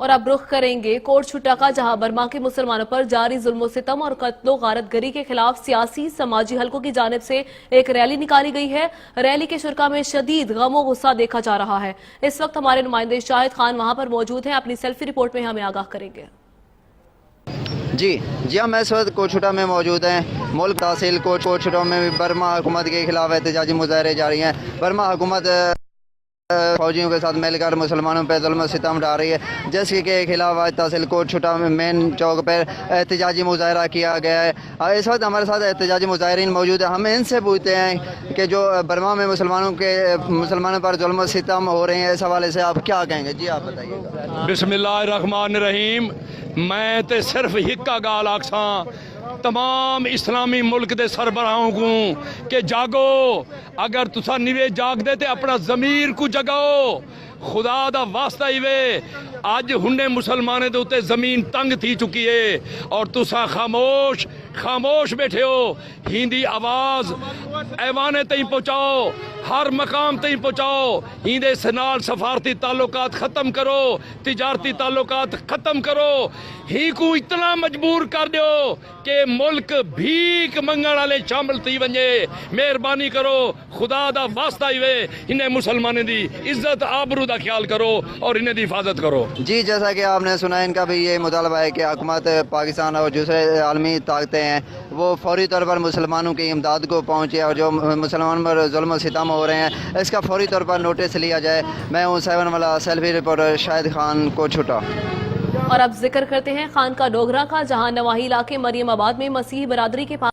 और अब रुख करेंगे कोट छुट्टा का, जहां बर्मा के मुसलमानों पर जारी जुल्म सितम और कत्लो गारतगरी के खिलाफ सियासी समाजी हलकों की जानिब से एक रैली निकाली गई है। रैली के शुरा में शदीद गम गुस्सा देखा जा रहा है। इस वक्त हमारे नुमाइंदे शाहिद खान वहां पर मौजूद हैं, अपनी सेल्फी रिपोर्ट में हमें आगाह करेंगे। जी हम इस वक्त कोटछुटा में मौजूद हैं। मुल्क तहसील कोटछुटा में बर्मा हुकूमत के खिलाफ एहतजाजी मुजाहरे जारी हैं। बर्मा हुकूमत फौजियों के साथ मिलकर मुसलमानों पर जुल्म सितम डाल रही है, जिसके खिलाफ आज तहसील कोटछुटा में मेन चौक पर एहतजाजी मुजाहरा किया गया है। इस वक्त हमारे साथ एहतजाजी मुजाहरीन मौजूद है। हम इनसे पूछते हैं कि जो बर्मा में मुसलमानों पर जुल्म सितम हो रहे हैं, इस हवाले से आप क्या कहेंगे? जी आप बताइएगा। बिस्मिल्लाहिर्रहमानिर्रहीम। मैं तो सिर्फ हिक्का गाल आखसा तमाम इस्लामी मुल्क के सरबराहों को कि जागो, अगर तुसा निवे जाग दे ते अपना जमीर को जगाओ। खुदा दा वास्ता ही वे अज हुन्ने मुसलमाने दे उत्ते जमीन तंग थी चुकी है और तुसा खामोश बैठे हो। हिंदी आवाज ऐवाने तई पहुंचाओ, हर मकाम तई पहुंचाओ। हिंदे सनाल सफारती ताल्लुकात खत्म करो, तिजारती ताल्लुकात खत्म करो। ही को इतना मजबूर कर दो कि मुल्क भीख मंगण वाले शामिल थी वने। मेहरबानी करो, खुदा दा वास्ता ही वे इन्हें मुसलमाने दी इज्जत आबरू दा ख्याल करो और इन्हें दी हिफाजत करो। जी जैसा कि आपने सुना, इनका भी ये मुतालबा है कि हुकूमत पाकिस्तान और दूसरे आलमी ताकतें हैं वो फौरी तौर पर मुसलमानों की इमदाद को पहुँचे और जो मुसलमान पर जुल्म सितम हो रहे हैं इसका फौरी तौर पर नोटिस लिया जाए। मैं हूँ 7 वाला सेल्फी रिपोर्टर शाहिद खान कोटछुटा। और अब जिक्र करते हैं खान का डोगरा का, जहां नवाही इलाके मरियम आबाद में मसीही बरादरी के